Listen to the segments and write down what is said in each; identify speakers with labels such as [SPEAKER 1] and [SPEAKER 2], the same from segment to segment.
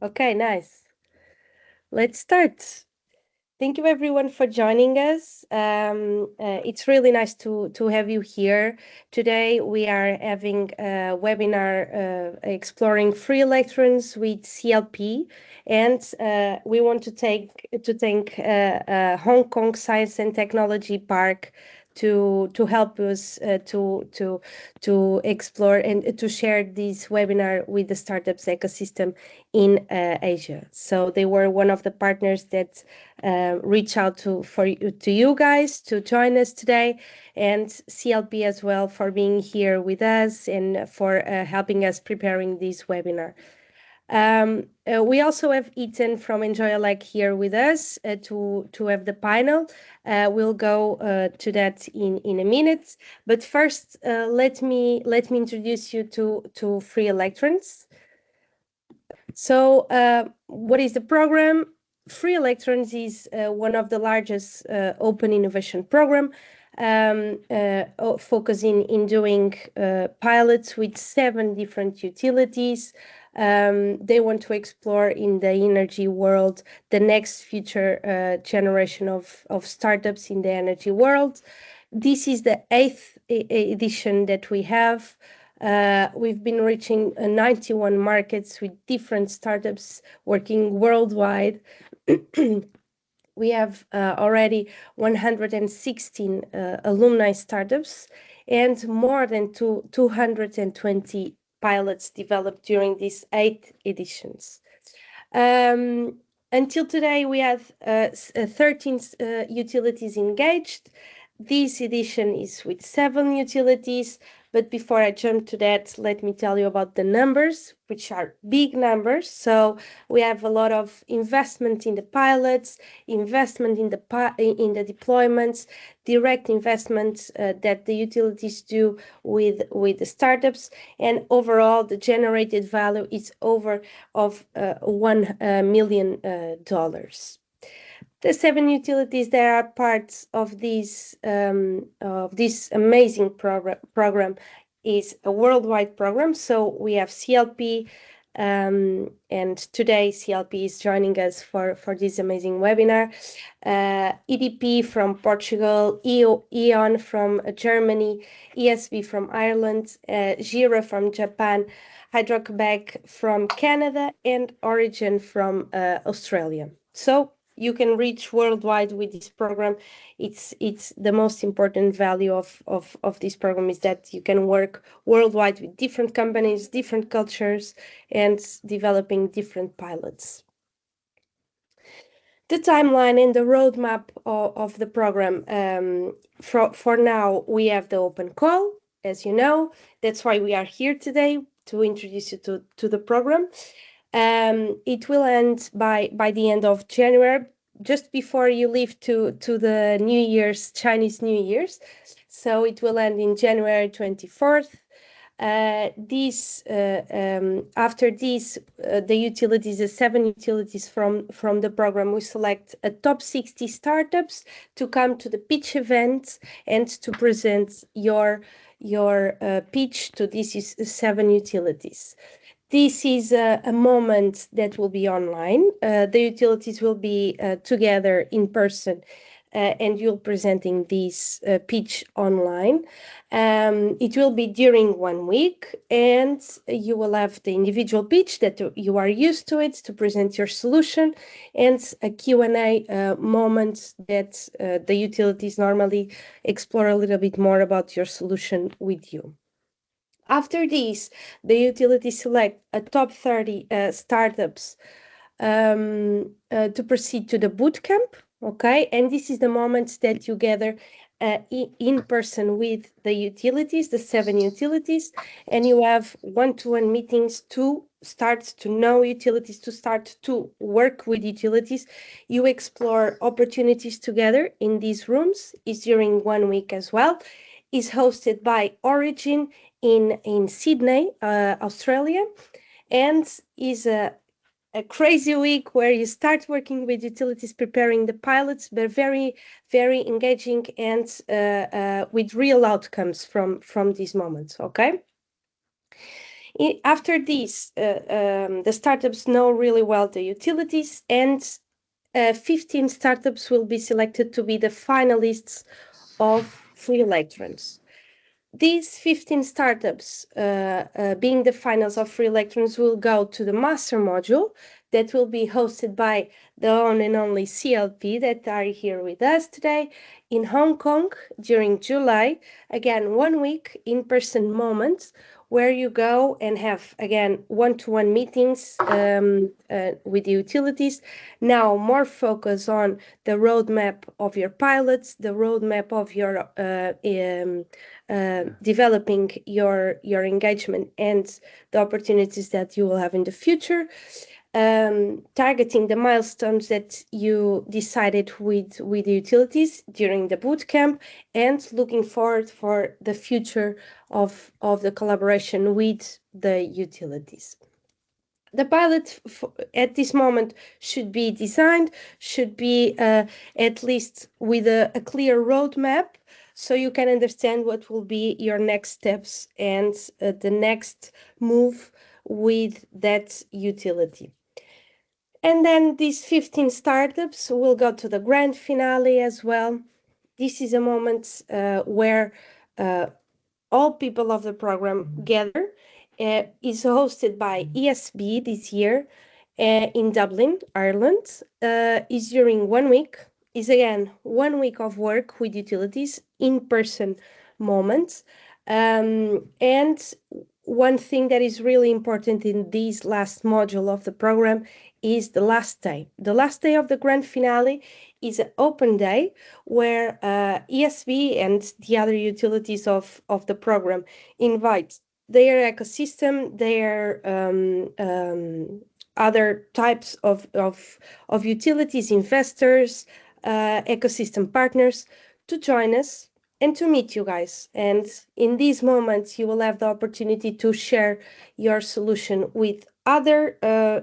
[SPEAKER 1] Okay, nice. Let's start. Thank you everyone for joining us. It's really nice to have you here. Today we are having a webinar exploring free electrons with CLP, and we want to thank Hong Kong Science and Technology Park to help us to explore and to share this webinar with the startups ecosystem in Asia. So they were one of the partners that reach out to you guys to join us today, and CLP as well for being here with us and for helping us preparing this webinar. We also have Ethan from Enjoyelec here with us to have the panel. We'll go to that in a minute, but first let me introduce you to Free Electrons. So what is the program? Free Electrons is one of the largest open innovation program, focusing in doing pilots with 7 different utilities. They want to explore in the energy world the next future generation of startups in the energy world. This is the 8th edition that we have. We've been reaching 91 markets with different startups working worldwide. We have already 116 alumni startups and more than 220 pilots developed during these 8 editions. Until today, we have 13 utilities engaged. This edition is with 7 utilities. But before I jump to that, let me tell you about the numbers, which are big numbers. So we have a lot of investment in the pilots, investment in the deployments, direct investments that the utilities do with the startups, and overall the generated value is over of $1 million. The 7 utilities that are parts of this amazing program is a worldwide program. So we have CLP, and today CLP is joining us for this amazing webinar. EDP from Portugal, E.ON from Germany, ESB from Ireland, JIRA from Japan, Hydro-Quebec from Canada, and Origin from Australia. So you can reach worldwide with this program. It's the most important value of this program is that you can work worldwide with different companies, different cultures, and developing different pilots. The timeline and the roadmap of the program. For now, we have the open call, as you know. That's why we are here today, to introduce you to the program. It will end by the end of January, just before you leave to the New Year's, Chinese New Year's. So it will end in January 24th. After this, the utilities, the 7 utilities from the program, we select a top 60 startups to come to the pitch event and to present your pitch to these 7 utilities. This is a moment that will be online. The utilities will be together in person, and you'll presenting this pitch online. It will be during 1 week, and you will have the individual pitch that you are used to it to present your solution, and a Q&A moment that the utilities normally explore a little bit more about your solution with you. After this, the utilities select a top 30 startups to proceed to the bootcamp, okay? And this is the moment that you gather in person with the utilities, the 7 utilities, and you have one-to-one meetings to start to know utilities, to start to work with utilities. You explore opportunities together in these rooms. It's during 1 week as well. Is hosted by Origin in Sydney, Australia, and is a crazy week where you start working with utilities, preparing the pilots, but very, very engaging and with real outcomes from these moments, okay? After this, the startups know really well the utilities, and 15 startups will be selected to be the finalists of free electrons. These 15 startups, being the finals of free electrons, will go to the master module that will be hosted by the one and only CLP that are here with us today in Hong Kong during July. Again, 1 week in-person moments where you go and have, again, one-to-one meetings with the utilities. Now, more focus on the roadmap of your pilots, the roadmap of your developing your engagement and the opportunities that you will have in the future, targeting the milestones that you decided with the utilities during the bootcamp, and looking forward for the future of the collaboration with the utilities. The pilot at this moment should be designed, should be at least with a clear roadmap, so you can understand what will be your next steps and the next move with that utility. And then these 15 startups will go to the grand finale as well. This is a moment where all people of the program gather. Is hosted by ESB this year in Dublin, Ireland. Is during 1 week. Is again 1 week of work with utilities, in-person moments. And one thing that is really important in this last module of the program is the last day. The last day of the grand finale is an open day where ESB and the other utilities of the program invite their ecosystem, their other types of utilities, investors, ecosystem partners to join us and to meet you guys. And in these moments, you will have the opportunity to share your solution with other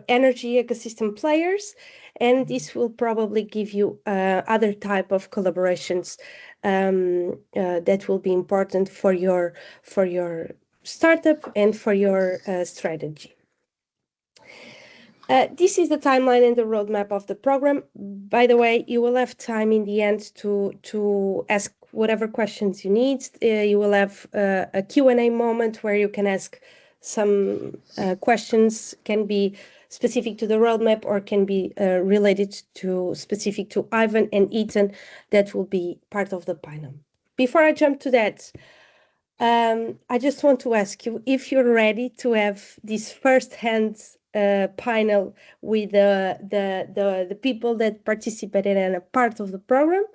[SPEAKER 1] energy ecosystem players, and this will probably give you other type of collaborations that will be important for your startup and for your strategy. This is the timeline and the roadmap of the program. By the way, you will have time in the end to ask whatever questions you need. You will have a Q&A moment where you can ask some questions, can be specific to the roadmap or can be related to specific to Ivan and Ethan that will be part of the panel. Before I jump to that, I just want to ask you if you're ready to have this first-hand panel with the people that participated and are part of the program.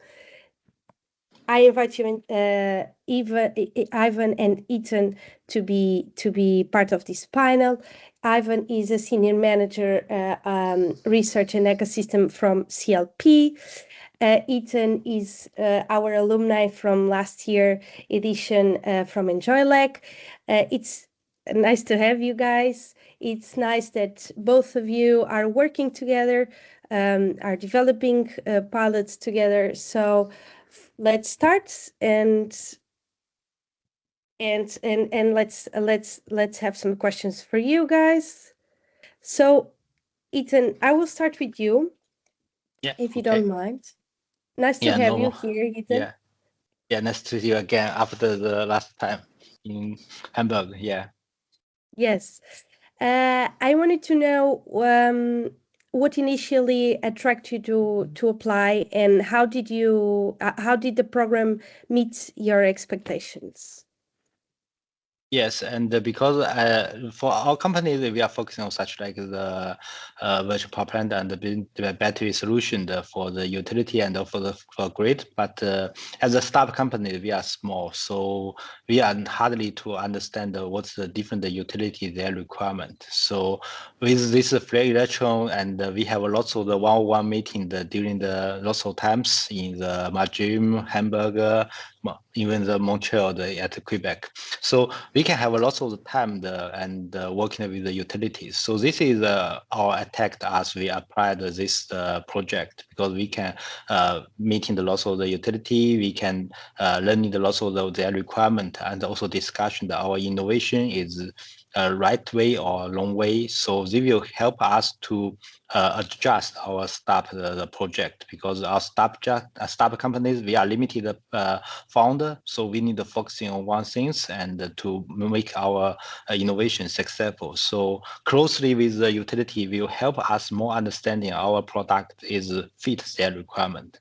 [SPEAKER 1] I invite you, Ivan and Ethan, to be part of this panel. Ivan is a senior manager, research and ecosystem from CLP. Ethan is our alumni from last year edition from Enjoyelec. It's nice to have you guys. It's nice that both of you are working together, are developing pilots together. So let's start and let's have some questions for you guys. So, Ethan, I will start with you, if you don't mind. Nice to have you here, Ethan.
[SPEAKER 2] Yeah, nice to see you again after the last time in Hamburg. Yeah.
[SPEAKER 1] Yes. I wanted to know what initially attracted you to apply, and how did the program meet your expectations?
[SPEAKER 2] Yes, and because for our company, we are focusing on such like the virtual power plant and the battery solution for the utility and for grid. But as a startup company, we are small, so we are hardly to understand what's the different utility their requirement. So with this free electron, and we have lots of the one-on-one meeting during the lots of times in the Madrid, Hamburg, even the Montreal at Quebec. So we can have lots of the time and working with the utilities. So this is our attack as we applied this project, because we can meeting the lots of the utility, we can learning the lots of their requirement, and also discussion that our innovation is right way or wrong way. So they will help us to adjust our start the project, because our start companies, we are limited founder, so we need to focusing on one things and to make our innovation successful. So closely with the utility will help us more understanding our product is fit their requirement.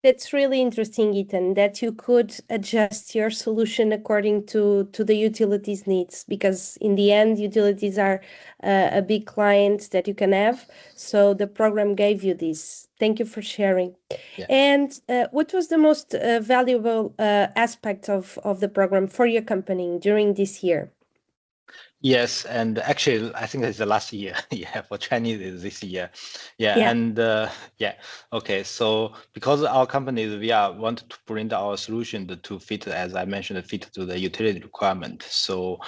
[SPEAKER 1] That's really interesting, Ethan, that you could adjust your solution according to the utilities needs, because in the end, utilities are a big client that you can have. So the program gave you this. Thank you for sharing.
[SPEAKER 2] Yeah.
[SPEAKER 1] And what was the most valuable aspect of the program for your company during this year?
[SPEAKER 2] Yes, and actually, I think it's the last year. Yeah, for Chinese is this year. Yeah,
[SPEAKER 1] Yeah.
[SPEAKER 2] and yeah, okay. So because our companies, we are want to bring our solution to fit, as I mentioned, fit to the utility requirement. So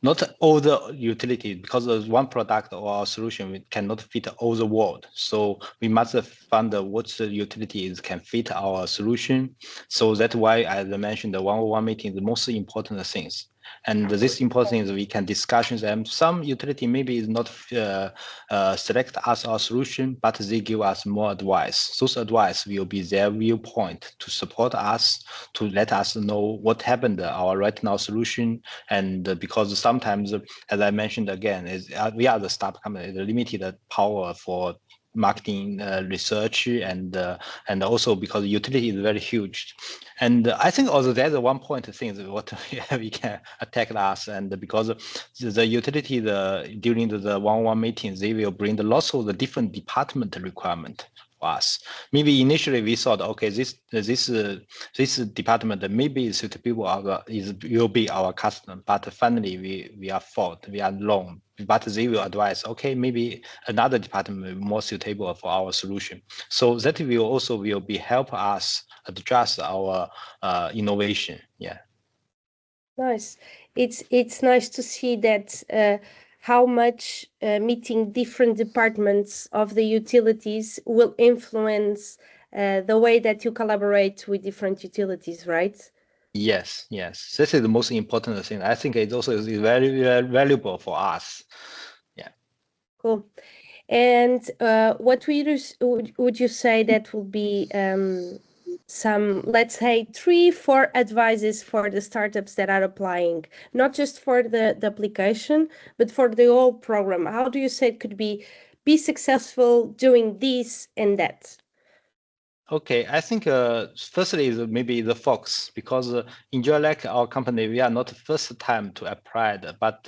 [SPEAKER 2] not all the utility, because of one product or our solution, we cannot fit all the world. So we must find what the utilities can fit our solution. So that's why, as I mentioned, the one-on-one meeting is the most important things. And this important thing is we can discuss them. Some utility maybe is not select us our solution, but they give us more advice. Those advice will be their viewpoint to support us, to let us know what happened our right now solution. And because sometimes, as I mentioned again, is we are the startup company, the limited power for marketing research, and also because utility is very huge. And I think also there's a one point thing that what we can attack us, and because the utility during the one-on-one meetings, they will bring lots of the different department requirement for us. Maybe initially we thought, okay, this department maybe is suitable will be our customer, but finally we are fault, we are wrong. But they will advise, okay, maybe another department will be more suitable for our solution. So that will also be help us adjust our innovation. Yeah.
[SPEAKER 1] Nice. It's nice to see that how much meeting different departments of the utilities will influence the way that you collaborate with different utilities, right?
[SPEAKER 2] Yes, yes. This is the most important thing. I think it also is very, very valuable for us. Yeah.
[SPEAKER 1] Cool. And what would you say that will be some, let's say, 3-4 advices for the startups that are applying, not just for the application, but for the whole program? How do you say it could be successful doing this and that?
[SPEAKER 2] Okay, I think firstly is maybe the focus, because Enjoyelec, our company, we are not the first time to apply it, but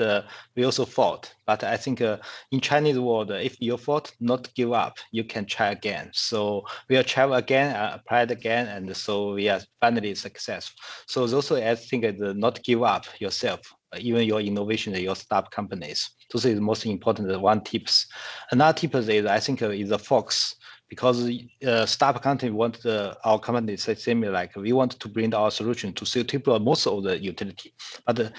[SPEAKER 2] we also fought. But I think in Chinese world, if you fought, not give up, you can try again. So we will try again, apply it again, and so we are finally successful. So also I think not give up yourself, even your innovation, your startup companies. Those is the most important one tips. Another tip is I think is the focus, because startup company want our company say similar, like we want to bring our solution to suitable most of the utility, but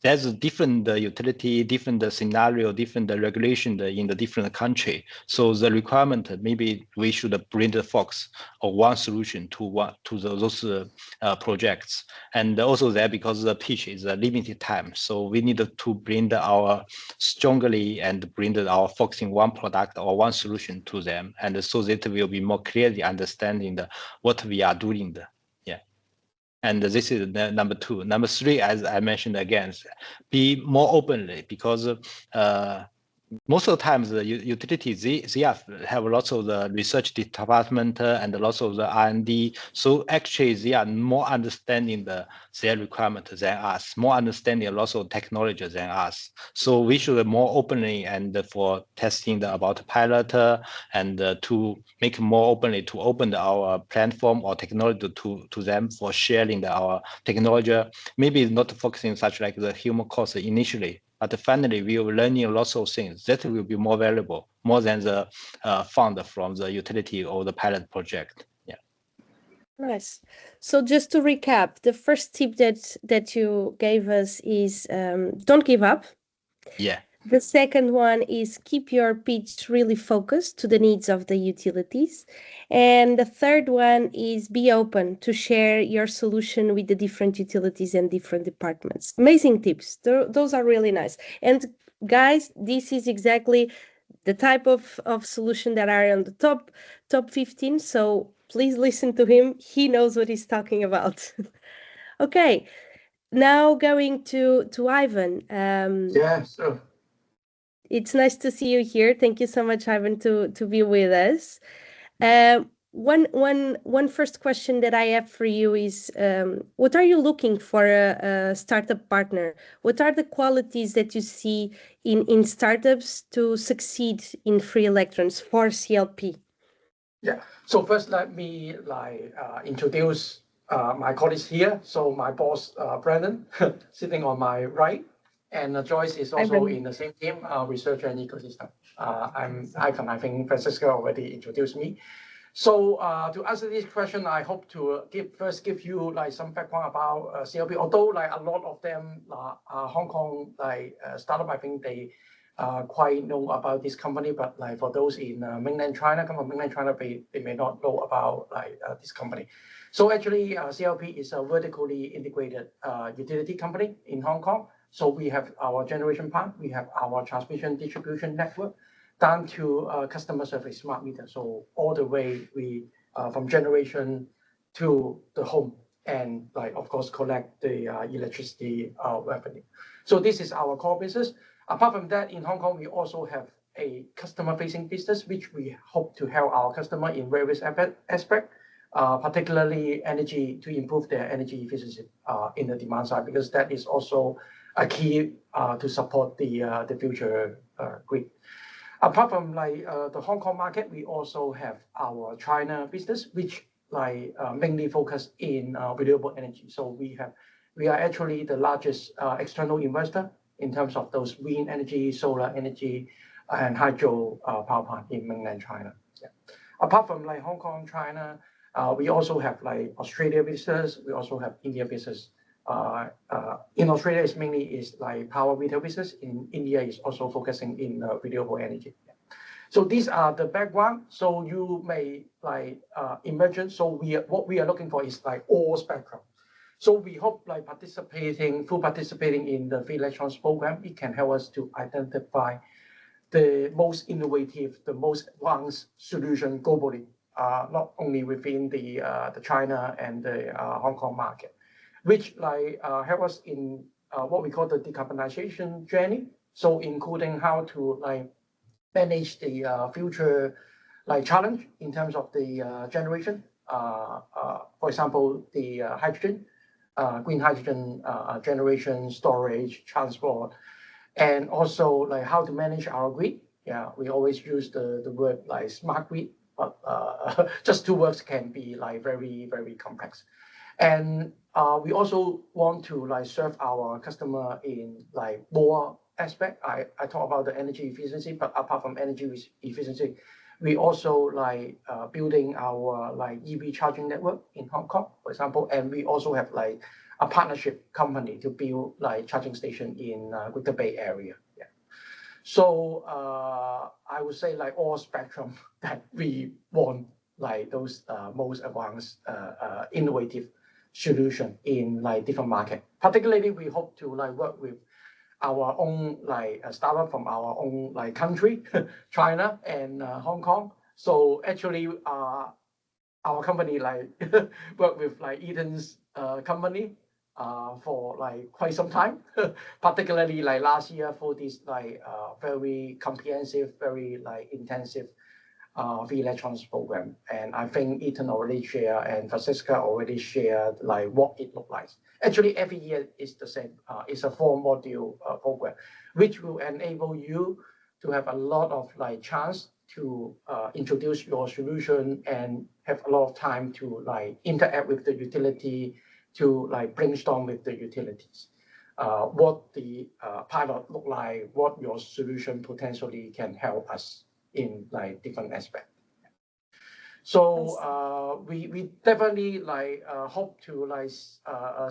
[SPEAKER 2] there's a different utility, different scenario, different regulation in the different country. So the requirement, maybe we should bring the focus of one solution to those projects. And also there, because the pitch is a limited time, so we need to bring our strongly and bring our focusing one product or one solution to them, and so that will be more clearly understanding what we are doing. Yeah. And this is number 2. Number 3, as I mentioned again, be more openly, because most of the times the utilities they have lots of the research department and lots of the R&D. So actually they are more understanding their requirement than us, more understanding lots of technology than us. So we should more openly and for testing about pilot and to make more openly to open our platform or technology to them for sharing our technology. Maybe not focusing such like the human cost initially, but finally we will learning lots of things that will be more valuable, more than the fund from the utility or the pilot project. Yeah.
[SPEAKER 1] Nice. So just to recap, the first tip that you gave us is don't give up.
[SPEAKER 2] Yeah.
[SPEAKER 1] The second one is keep your pitch really focused to the needs of the utilities. And the third one is be open to share your solution with the different utilities and different departments. Amazing tips. Those are really nice. And guys, this is exactly the type of solution that are on the top 15. So please listen to him. He knows what he's talking about. Okay, now going to Ivan.
[SPEAKER 3] Yeah, sure.
[SPEAKER 1] It's nice to see you here. Thank you so much, Ivan, to be with us. One first question that I have for you is, what are you looking for a startup partner? What are the qualities that you see in startups to succeed in free electrons for CLP?
[SPEAKER 3] Yeah. So first, let me introduce my colleagues here. So my boss, Brandon, sitting on my right, and Joyce is also in the same team, research and ecosystem. I'm Ivan. I think Francisco already introduced me. So to answer this question, I hope to first give you some background about CLP. Although a lot of them are Hong Kong startup, I think they quite know about this company. But for those in mainland China, come from mainland China, they may not know about this company. So actually, CLP is a vertically integrated utility company in Hong Kong. So we have our generation plant, we have our transmission distribution network, down to customer service smart meter. So all the way we from generation to the home, and of course collect the electricity revenue. So this is our core business. Apart from that, in Hong Kong, we also have a customer-facing business, which we hope to help our customer in various aspects, particularly energy, to improve their energy efficiency in the demand side, because that is also a key to support the future grid. Apart from the Hong Kong market, we also have our China business, which mainly focus in renewable energy. So we are actually the largest external investor in terms of those wind energy, solar energy, and hydro power plant in mainland China. Yeah. Apart from Hong Kong, China, we also have Australia business. We also have India business. In Australia, it's mainly power retail business. In India, is also focusing in renewable energy. Yeah. So these are the background. So you may imagine. So what we are looking for is all spectrum. So we hope participating in the free electrons program, it can help us to identify the most innovative, the most advanced solution globally, not only within the China and the Hong Kong market, which help us in what we call the decarbonization journey. So including how to manage the future challenge in terms of the generation. For example, the hydrogen, green hydrogen generation, storage, transport, and also how to manage our grid. Yeah, we always use the word smart grid, but just two words can be very, very complex. And we also want to serve our customer in more aspect. I talk about the energy efficiency, but apart from energy efficiency, we also building our EV charging network in Hong Kong, for example, and we also have a partnership company to build charging station in Greater Bay Area. Yeah. So I would say all spectrum that we want those most advanced innovative solution in different market. Particularly, we hope to work with our own startup from our own country, China and Hong Kong. So actually, our company work with Eaton's company for quite some time, particularly last year for this very comprehensive, very intensive free electrons program. And I think Eaton already shared and Francisca already shared what it looked like. Actually, every year is the same. It's a 4-module program, which will enable you to have a lot of chance to introduce your solution and have a lot of time to interact with the utility, to brainstorm with the utilities, what the pilot look like, what your solution potentially can help us in different aspects. So we definitely hope to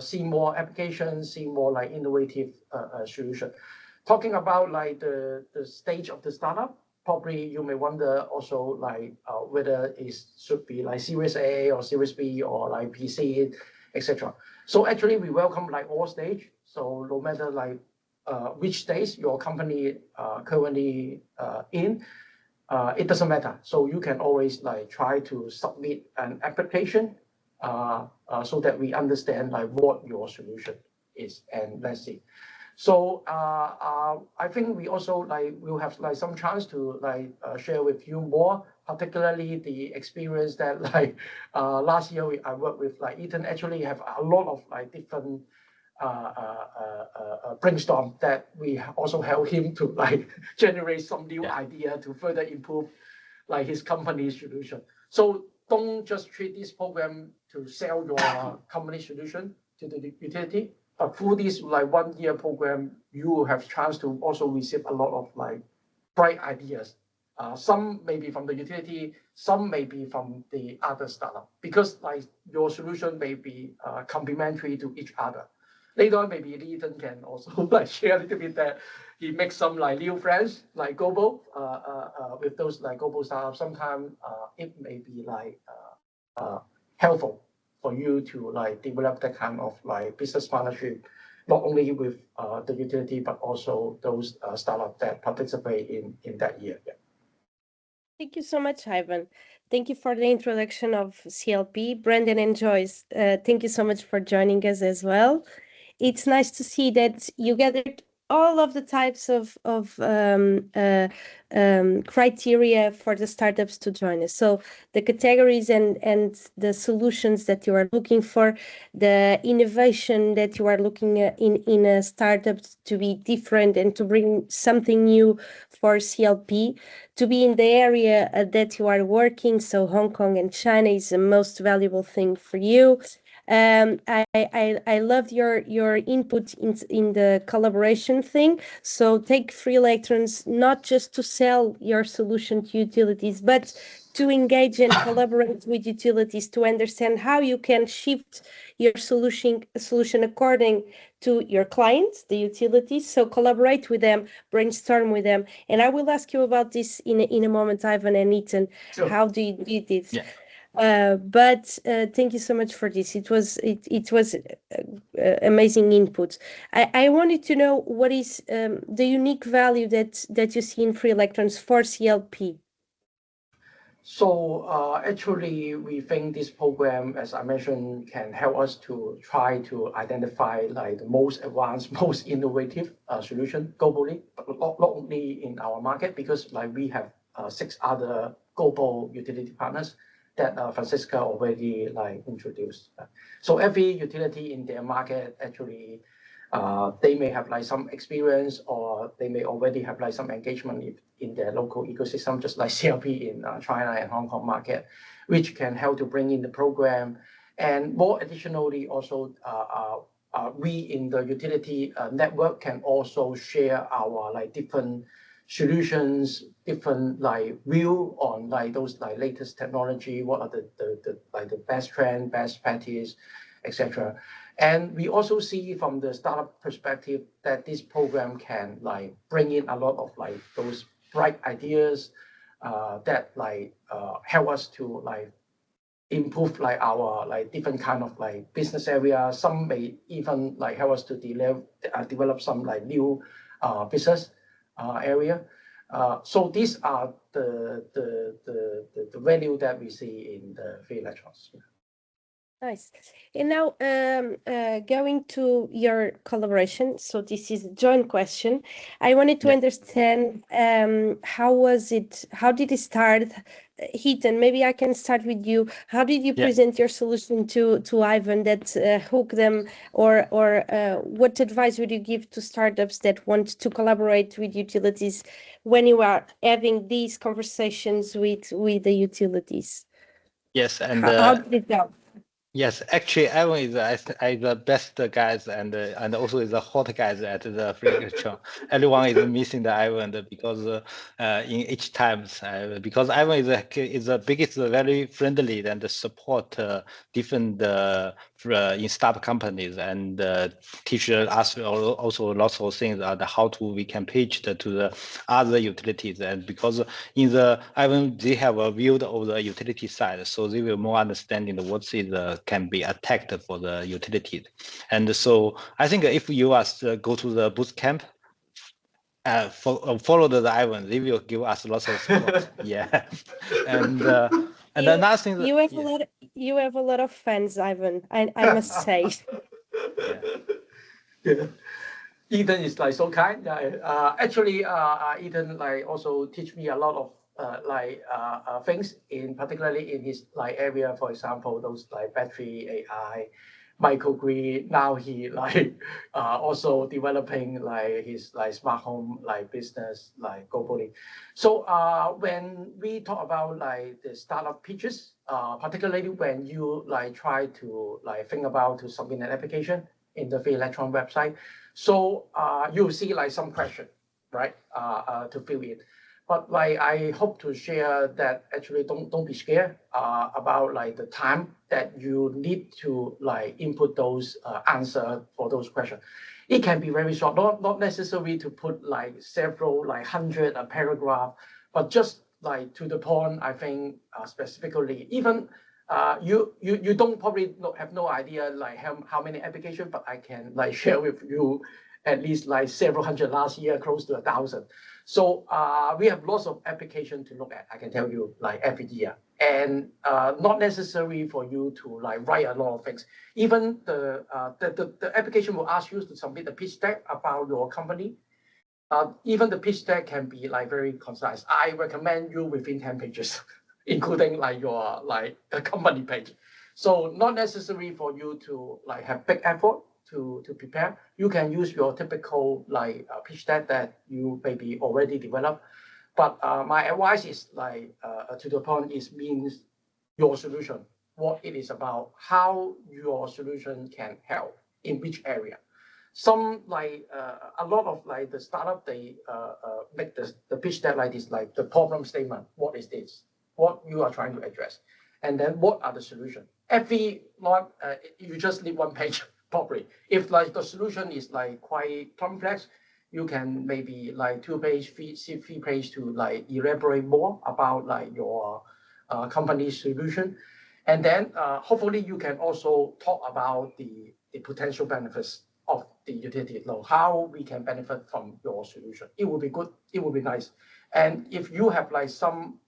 [SPEAKER 3] see more applications, see more innovative solution. talking about like the stage of the startup, probably you may wonder also like whether it should be like Series A or Series B or like PC, etc. So actually we welcome like all stage. So no matter like which stage your company currently in, it doesn't matter. So you can always like try to submit an application so that we understand like what your solution is, and let's see. So I think we also like will have like some chance to like share with you more, particularly the experience that like last year I worked with like Ethan. Actually have a lot of like different brainstorm that we also help him to like generate some new idea to further improve like his company's solution. So don't just treat this program to sell your company solution to the utility, but through this like 1 year program, you will have chance to also receive a lot of like bright ideas. Some may be from the utility, some may be from the other startup, because like your solution may be complementary to each other. Later on, maybe Ethan can also like share a little bit that he makes some like new friends like global with those like global startups. Sometimes it may be like helpful for you to like develop that kind of like business partnership, not only with the utility but also those startups that participate in that year. Yeah.
[SPEAKER 1] Thank you so much, Ivan. Thank you for the introduction of CLP. Brandon and Joyce, thank you so much for joining us as well. It's nice to see that you gathered all of the types of criteria for the startups to join us. So the categories and the solutions that you are looking for, the innovation that you are looking at in a startup to be different and to bring something new for CLP, to be in the area that you are working. So Hong Kong and China is the most valuable thing for you. I loved your input in the collaboration thing. So take free electrons not just to sell your solution to utilities, but to engage and collaborate with utilities to understand how you can shift your solution according to your clients, the utilities. So collaborate with them, brainstorm with them, and I will ask you about this in a moment, Ivan and Ethan.
[SPEAKER 3] Sure.
[SPEAKER 1] How do you do this?
[SPEAKER 2] Yeah.
[SPEAKER 1] But thank you so much for this. It was amazing input. I wanted to know what is the unique value that you see in free electrons for CLP.
[SPEAKER 3] So actually, we think this program, as I mentioned, can help us to try to identify like the most advanced, most innovative solution globally, but not only in our market, because like we have 6 other global utility partners that Francisca already like introduced. So every utility in their market actually they may have like some experience, or they may already have like some engagement in their local ecosystem, just like CLP in China and Hong Kong market, which can help to bring in the program. And more additionally, also we in the utility network can also share our like different solutions, different like view on like those like latest technology, what are the like the best trend, best practice, etc. And we also see from the startup perspective that this program can like bring in a lot of like those bright ideas that like help us to like improve like our like different kind of like business area. Some may even like help us to develop some like new business area. So these are the value that we see in the free electrons.
[SPEAKER 1] Nice. And now going to your collaboration. So this is a joint question. I wanted to understand how was it? How did it start? Ethan, maybe I can start with you. How did you present your solution to Ivan that hooked them, or what advice would you give to startups that want to collaborate with utilities when you are having these conversations with the utilities?
[SPEAKER 2] Yes, and
[SPEAKER 1] how did it go?
[SPEAKER 2] Yes, actually, Ivan is the best guys and also is the hot guys at the free electron. Everyone is missing the Ivan because in each times because Ivan is the biggest, very friendly and support different in startup companies and teach us also lots of things on how we can pitch to the other utilities. And because in the even they have a view of the utility side, so they will more understanding what is can be attacked for the utilities. And so I think if you go to the boot camp, follow the Ivan, they will give us lots of support. Yeah, and another thing that,
[SPEAKER 1] you have a lot of fans, Ivan. I must say.
[SPEAKER 3] Yeah. Ethan is like so kind. Actually, Ethan like also teach me a lot of things in particularly in his like area. For example, those like battery AI, microgrid. Now he like also developing like his like smart home like business like globally. So when we talk about like the startup pitches, particularly when you like try to like think about to submit an application in the free Electron website. So you'll see like some question, right, to fill in. But like I hope to share that actually don't be scared about like the time that you need to like input those answer for those questions. It can be very short, not necessary to put like several like hundred a paragraph, but just like to the point. I think specifically even you don't probably have no idea like how many applications, but I can like share with you at least like several hundred last year, close to 1,000. So we have lots of applications to look at. I can tell you like every year, and not necessary for you to like write a lot of things. Even the application will ask you to submit a pitch deck about your company. Even the pitch deck can be like very concise. I recommend you within 10 pages. Including like your like a company page. So not necessary for you to like have big effort to prepare. You can use your typical like pitch deck that you maybe already developed. But my advice is like to the point is means your solution, what it is about, how your solution can help in which area. Some like a lot of like the startup they make the pitch deck like this, like the problem statement. What is this? What you are trying to address, and then what are the solutions. Every not you just need one page probably. If like the solution is like quite complex, you can maybe like 2 page, 3 page to like elaborate more about like your company solution, and then hopefully you can also talk about the potential benefits of the utility load, how we can benefit from your solution. It would be good. It would be nice. And if you have like some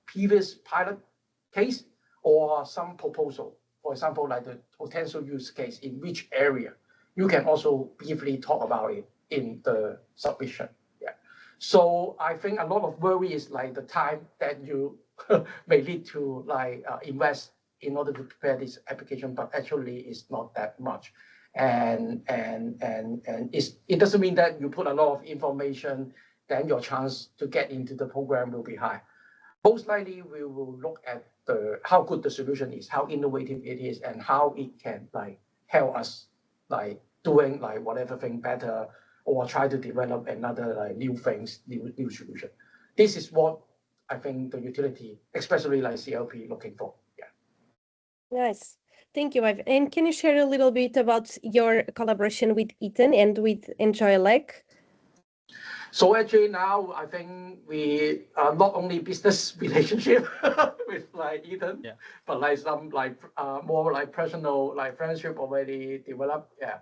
[SPEAKER 3] previous pilot case or some proposal, for example, like the potential use case in which area, you can also briefly talk about it in the submission. Yeah. So I think a lot of worry is like the time that you may need to like invest in order to prepare this application, but actually it's not that much. And it doesn't mean that you put a lot of information, then your chance to get into the program will be high. Most likely, we will look at how good the solution is, how innovative it is, and how it can like help us like doing like whatever thing better, or try to develop another like new things, new solution. This is what I think the utility, especially like CLP, looking for. Yeah.
[SPEAKER 1] Nice. Thank you, Ivan. And can you share a little bit about your collaboration with Ethan and with Enjoyelec?
[SPEAKER 3] So actually now I think we are not only business relationship with like Ethan, yeah, but like some like more like personal like friendship already developed. Yeah.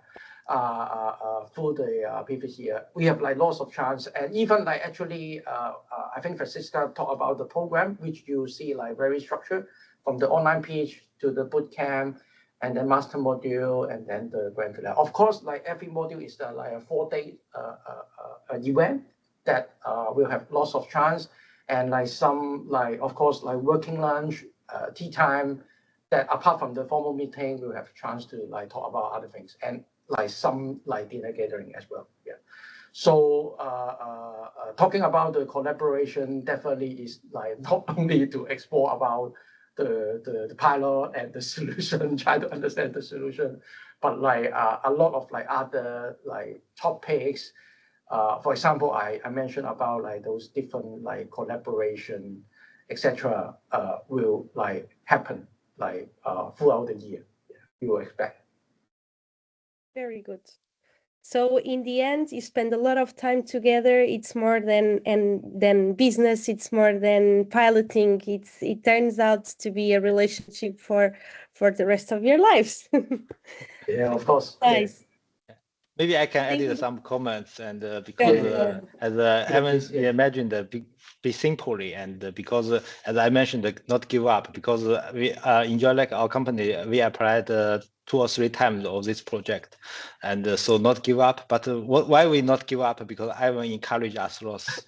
[SPEAKER 3] Through the previous year, we have like lots of chance, and even like actually, I think Francisca talked about the program, which you see like very structured from the online pitch to the boot camp, and then master module, and then the grand finale. Of course, like every module is like a 4-day event that will have lots of chance, and like some like of course like working lunch, tea time, that apart from the formal meeting, we'll have a chance to like talk about other things, and like some like dinner gathering as well. Yeah. So talking about the collaboration definitely is like not only to explore about the pilot and the solution, try to understand the solution, but like a lot of like other like topics. For example, I mentioned about like those different like collaboration, etc. Will like happen like throughout the year. you will expect.
[SPEAKER 1] Very good. So in the end, you spend a lot of time together. It's more than business. It's more than piloting. It turns out to be a relationship for the rest of your lives.
[SPEAKER 3] Yeah, of course.
[SPEAKER 1] Nice.
[SPEAKER 2] Maybe I can
[SPEAKER 1] Thank
[SPEAKER 2] add
[SPEAKER 1] you.
[SPEAKER 2] some comments, and because as Evan imagined, be simply, and because as I mentioned, not give up, because we Enjoyelec our company, we applied 2 or 3 times of this project, and so not give up. But why we not give up? Because Ivan encourage us lots.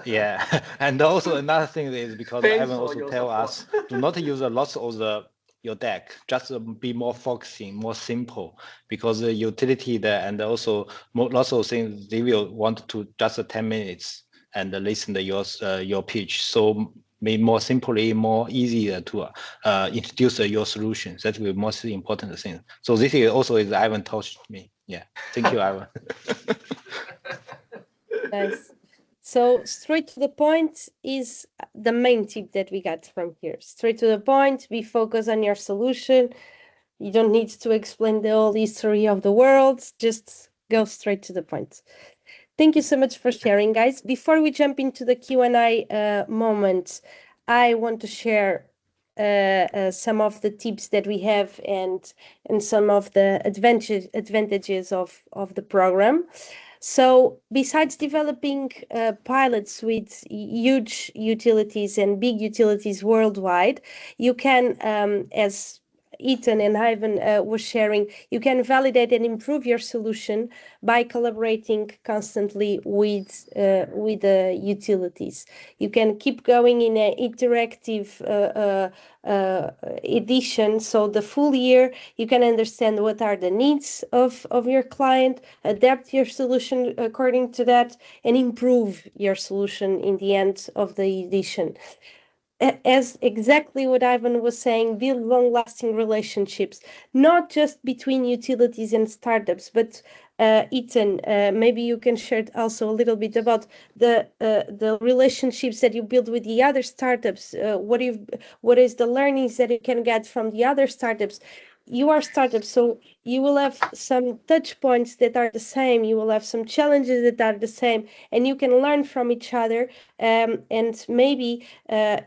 [SPEAKER 2] Yeah, and also another thing is because
[SPEAKER 3] Thanks
[SPEAKER 2] Ivan
[SPEAKER 3] for
[SPEAKER 2] also
[SPEAKER 3] your
[SPEAKER 2] tell
[SPEAKER 3] support.
[SPEAKER 2] us do not use a lot of your deck, just be more focusing, more simple, because the utility there, and also lots of things they will want to just 10 minutes and listen to your pitch. So be more simply, more easier to introduce your solutions. That will be most important thing. So this is also is Ivan taught me. Yeah, thank you, Ivan.
[SPEAKER 1] Nice. So straight to the point is the main tip that we got from here. Straight to the point, we focus on your solution. You don't need to explain the whole history of the world. Just go straight to the point. Thank you so much for sharing, guys. Before we jump into the Q&A moment, I want to share some of the tips that we have and some of the advantages of the program. So besides developing pilots with huge utilities and big utilities worldwide, you can, as Ethan and Ivan were sharing, you can validate and improve your solution by collaborating constantly with the utilities. You can keep going in an interactive edition. So the full year, you can understand what are the needs of your client, adapt your solution according to that, and improve your solution in the end of the edition. As exactly what Ivan was saying, build long-lasting relationships, not just between utilities and startups, but Ethan, maybe you can share also a little bit about the relationships that you build with the other startups. What is the learnings that you can get from the other startups? You are startups, so you will have some touch points that are the same. You will have some challenges that are the same, and you can learn from each other. And maybe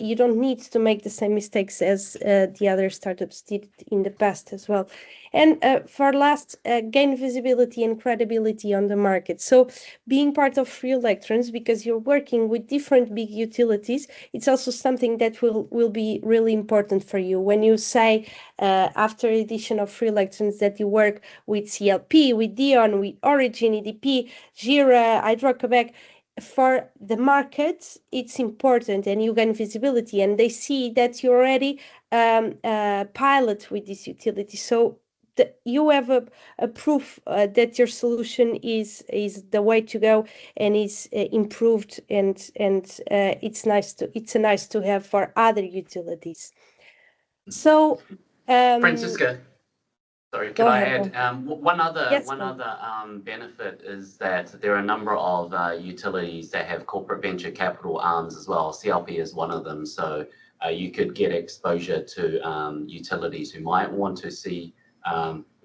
[SPEAKER 1] you don't need to make the same mistakes as the other startups did in the past as well. And for last, gain visibility and credibility on the market. So being part of Free Electrons, because you're working with different big utilities, it's also something that will be really important for you. When you say after edition of Free Electrons that you work with CLP, with Dion, with Origin, EDP, Jira, Hydro-Quebec, for the market, it's important, and you gain visibility, and they see that you already pilot with this utility. So you have a proof that your solution is the way to go and is improved, and it's nice to have for other utilities. So
[SPEAKER 4] Francisca, sorry, could I add one other
[SPEAKER 1] Yes,
[SPEAKER 4] benefit is that there are a number of utilities that have corporate venture capital arms as well. CLP is one of them, so you could get exposure to utilities who might want to see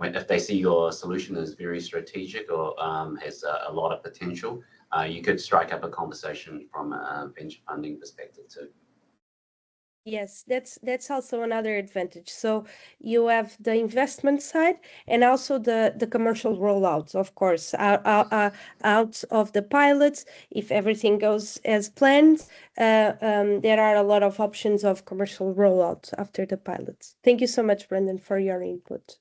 [SPEAKER 4] if they see your solution is very strategic or has a lot of potential, you could strike up a conversation from a venture funding perspective too.
[SPEAKER 1] Yes, that's also another advantage. So you have the investment side and also the commercial rollouts, of course, out of the pilots. If everything goes as planned, there are a lot of options of commercial rollout after the pilots. Thank you so much, Brendan, for your input.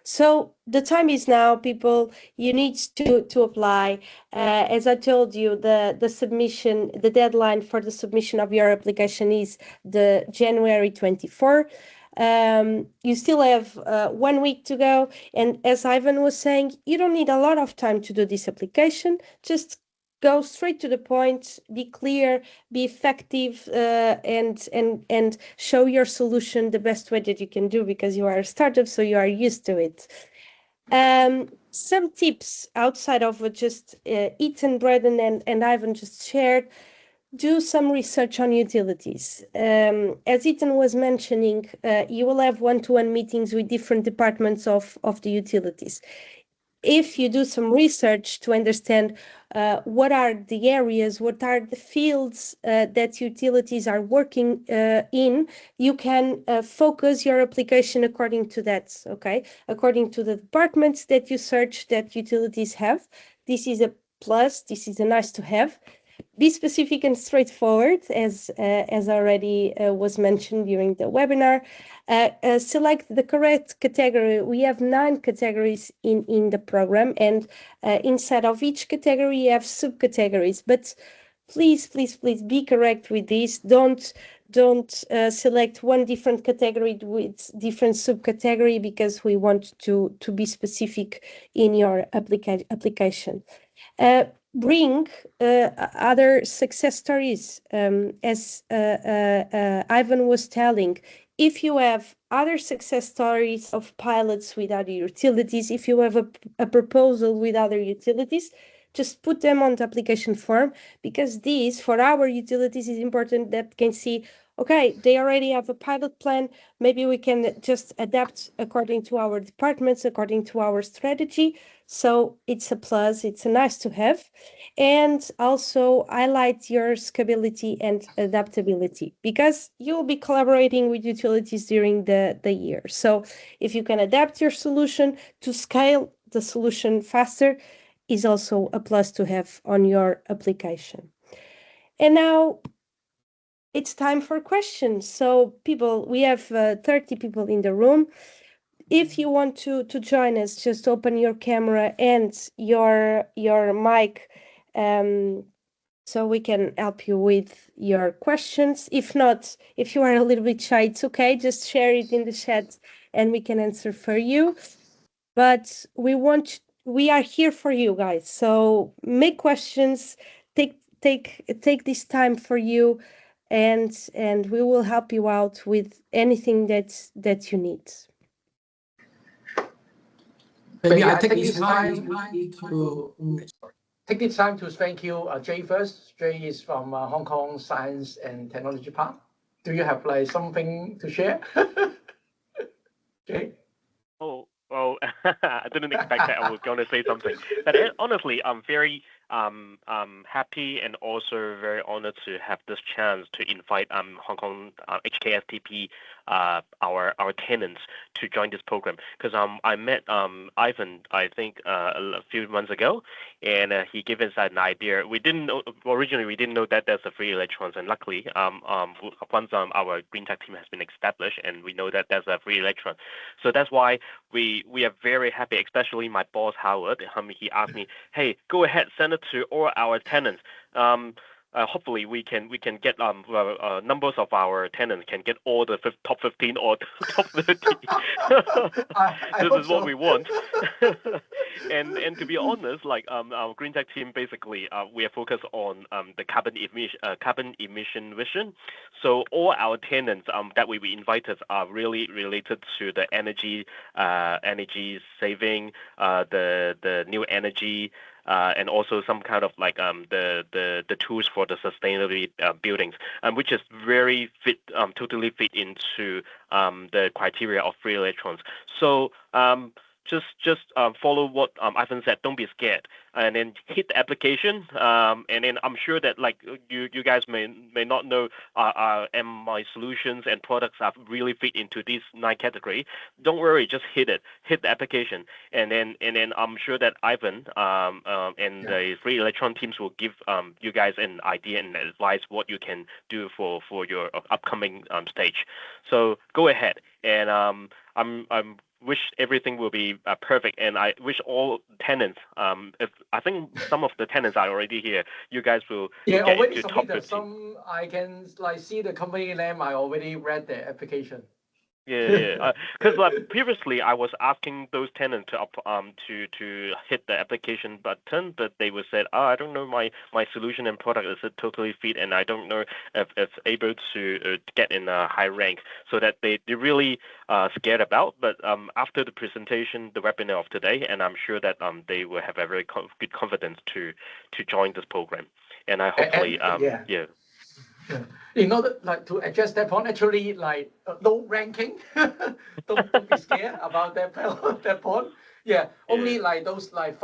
[SPEAKER 1] So the time is now, people. You need to apply. As I told you, the submission, the deadline for the submission of your application is the January 24. You still have 1 week to go, and as Ivan was saying, you don't need a lot of time to do this application. Just go straight to the point, be clear, be effective, and show your solution the best way that you can do, because you are a startup, so you are used to it. Some tips outside of what just Ethan, Braden, and Ivan just shared. do some research on utilities. As Ethan was mentioning, you will have one-to-one meetings with different departments of the utilities. If you do some research to understand what are the areas, what are the fields that utilities are working in, you can focus your application according to that, okay? According to the departments that you search that utilities have. This is a plus, this is a nice to have. Be specific and straightforward, as already was mentioned during the webinar. Select the correct category. We have 9 categories in the program, and inside of each category you have subcategories. But please be correct with this. Don't select one different category with different subcategory, because we want to be specific in your application. Bring other success stories, as Ivan was telling. If you have other success stories of pilots with other utilities, if you have a proposal with other utilities, just put them on the application form, because these, for our utilities, is important that can see, okay, they already have a pilot plan. Maybe we can just adapt according to our departments, according to our strategy. So it's a plus, it's a nice to have. And also highlight your scalability and adaptability, because you'll be collaborating with utilities during the year. So if you can adapt your solution to scale the solution faster, is also a plus to have on your application. And now it's time for questions. So people, we have 30 people in the room. If you want to join us, just open your camera and your mic, so we can help you with your questions. If not, if you are a little bit shy, it's okay. Just share it in the chat and we can answer for you. But we are here for you guys. So make questions, take this time for you, and we will help you out with anything that you need.
[SPEAKER 3] Maybe I take this time to thank you, Jay first. Jay is from Hong Kong Science and Technology Park. Do you have like something to share? Jay?
[SPEAKER 5] Oh, well, I didn't expect that I was going to say something. But honestly, I'm very happy and also very honored to have this chance to invite Hong Kong HKSTP, our tenants, to join this program, because I met Ivan, I think a few months ago, and he gave us an idea. We didn't know that there's a free electrons, and luckily once our green tech team has been established, and we know that there's a free electron, so that's why we are very happy. Especially my boss Howard, he asked me, hey, go ahead, send it to all our tenants. Hopefully we can get numbers of our tenants can get all the top 15 or top 30. This is what we want. and to be honest, like our green tech team, basically we are focused on the carbon emission vision. So all our tenants that we invited are really related to the energy saving, the new energy. And also some kind of like the tools for the sustainability buildings, which is very totally fit into the criteria of free electrons. So just follow what Ivan said. Don't be scared, and then hit the application. And then I'm sure that like you guys may not know, and my solutions and products are really fit into this 9 category. Don't worry, just hit the application, and then I'm sure that Ivan and the free electron teams will give you guys an idea and advice what you can do for your upcoming stage. So go ahead, and I'm wish everything will be perfect, and I wish all tenants. If I think some of the tenants are already here, you guys will get into top 15.
[SPEAKER 3] Some I can like see the company name. I already read the application.
[SPEAKER 5] Yeah. Because previously I was asking those tenants to hit the application button, but they would say, I don't know, my solution and product is totally fit, and I don't know if it's able to get in a high rank, so that they really scared about. But after the presentation, the webinar of today, and I'm sure that they will have a very good confidence to join this program. and I hopefully
[SPEAKER 3] yeah.
[SPEAKER 5] yeah.
[SPEAKER 3] In order like to address that point, actually like no ranking. don't be scared about that point. Yeah, only like those like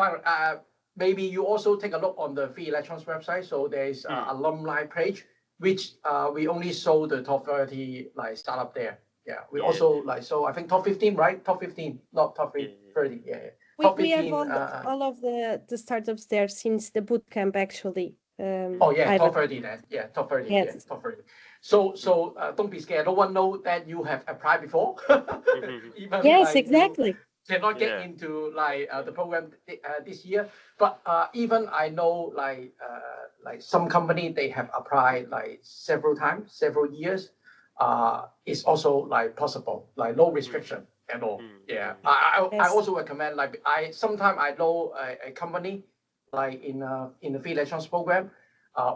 [SPEAKER 3] maybe you also take a look on the Free Electrons website. So there is alumni page, which we only show the top 30 like startup there. Yeah, we also like so I think top 15, right? Top 15, not top 30. Yeah. Top 15,
[SPEAKER 1] we have all of the startups there since the bootcamp actually.
[SPEAKER 3] Top 30 then. Yeah, top 30.
[SPEAKER 1] Yes.
[SPEAKER 3] Yeah, top 30. So don't be scared. No one know that you have applied before. Even,
[SPEAKER 1] yes,
[SPEAKER 3] like,
[SPEAKER 1] exactly.
[SPEAKER 3] Cannot get into like the program this year. But even I know like some company they have applied like several times, several years. It's also like possible, like no restriction at all. Yeah. I also recommend like sometimes I know a company like in the Free Electrons program,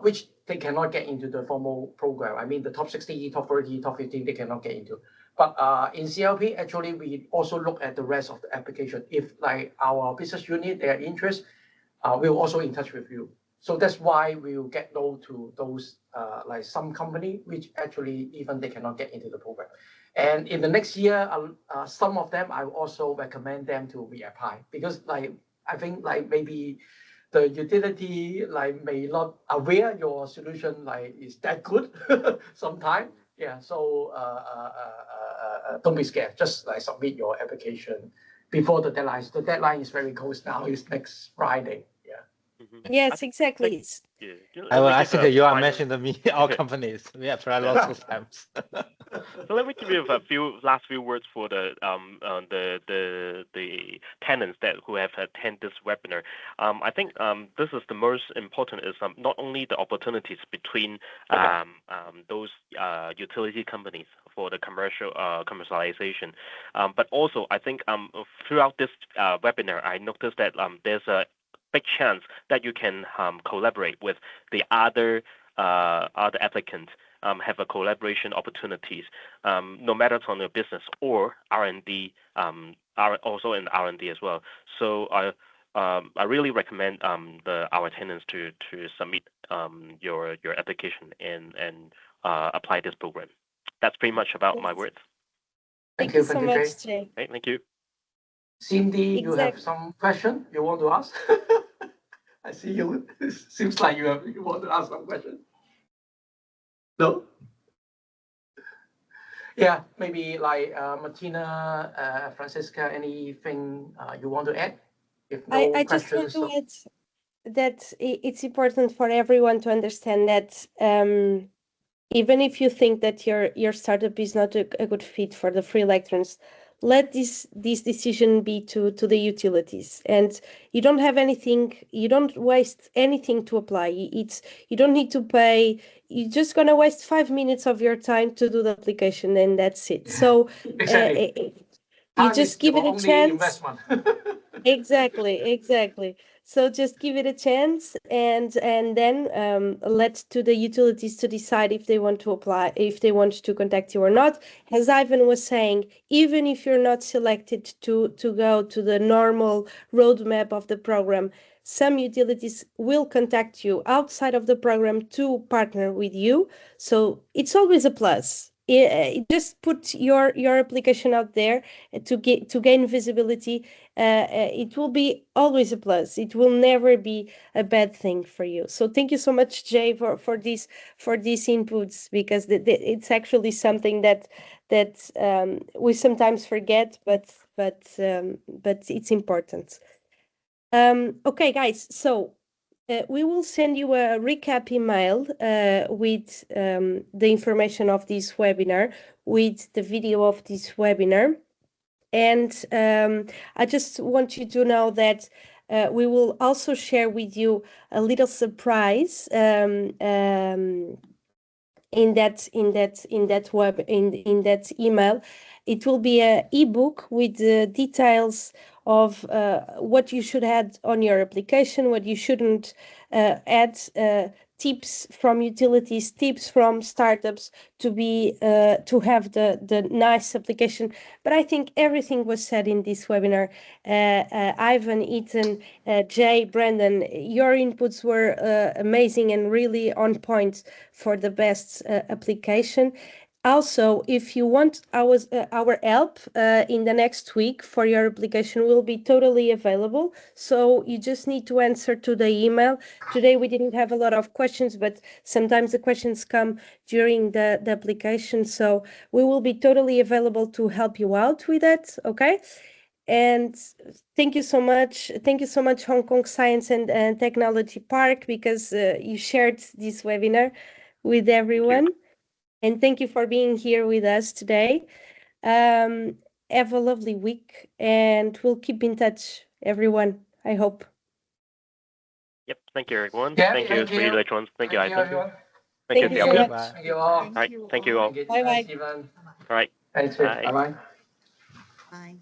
[SPEAKER 3] which they cannot get into the formal program. I mean, the top 60, top 30, top 15, they cannot get into. But in CLP, actually, we also look at the rest of the application. If like our business unit, their interest, we'll also in touch with you. So that's why we will get low to those like some company, which actually even they cannot get into the program. And in the next year, some of them, I will also recommend them to reapply because like I think like maybe the utility like may not aware your solution like is that good sometime. Yeah, so don't be scared. Just like submit your application before the deadline. The deadline is very close now. It's next Friday. Yeah.
[SPEAKER 1] Yes, exactly.
[SPEAKER 2] I think you are mentioning me, our companies. We have tried lots of times.
[SPEAKER 5] So let me give you a last few words for the tenants who have attended this webinar. I think this is the most important is not only the opportunities between those utility companies for the commercialization, but also I think throughout this webinar I noticed that there's a big chance that you can collaborate with the other applicants, have a collaboration opportunities, no matter on your business or R&D, also in R&D as well. So I really recommend our tenants to submit your application and apply this program. That's pretty much about my words.
[SPEAKER 1] Thank you so much, Jay.
[SPEAKER 5] Okay, thank you.
[SPEAKER 3] Cindy, you have some question you want to ask? I see you. Seems like you want to ask some question. No? Yeah, maybe like Martina, Francisca, anything you want to add? If no
[SPEAKER 1] I just want to add that it's important for everyone to understand that even if you think that your startup is not a good fit for the free electrons, let this decision be to the utilities, and you don't have anything, you don't waste anything to apply. You don't need to pay. You're just gonna waste 5 minutes of your time to do the application, and that's it. So you just give it a chance. Exactly. So just give it a chance, and then let to the utilities to decide if they want to apply, if they want to contact you or not. As Ivan was saying, even if you're not selected to go to the normal roadmap of the program, some utilities will contact you outside of the program to partner with you. So it's always a plus. Just put your application out there to gain visibility. It will be always a plus. It will never be a bad thing for you. So thank you so much, Jay, for these inputs, because it's actually something that we sometimes forget, but it's important. Okay, guys. So we will send you a recap email with the information of this webinar, with the video of this webinar. And I just want you to know that we will also share with you a little surprise in that email. It will be an ebook with the details of what you should add on your application, what you shouldn't add, tips from utilities, tips from startups to be to have the nice application. But I think everything was said in this webinar. Ivan, Ethan, Jay, Brandon, your inputs were amazing and really on point for the best application. Also, if you want our help in the next week for your application, will be totally available. So you just need to answer to the email. Today we didn't have a lot of questions, but sometimes the questions come during the application. So we will be totally available to help you out with that, okay? And thank you so much. Thank you so much, Hong Kong Science and Technology Park, because you shared this webinar with everyone. And thank you for being here with us today. Have a lovely week, and we'll keep in touch, everyone, I hope.
[SPEAKER 5] Yep. Thank you, everyone.
[SPEAKER 3] Yeah,
[SPEAKER 5] thank you, Free Electrons. Thank you, Ivan.
[SPEAKER 3] everyone.
[SPEAKER 5] Thank you,
[SPEAKER 1] Thank you so
[SPEAKER 5] CLP.
[SPEAKER 1] much.
[SPEAKER 3] Thank you all.
[SPEAKER 5] All right. Thank you all.
[SPEAKER 1] Bye-bye.
[SPEAKER 3] Stephen.
[SPEAKER 5] All right.
[SPEAKER 3] Thanks.
[SPEAKER 5] Bye.
[SPEAKER 3] Bye-bye.
[SPEAKER 6] Bye.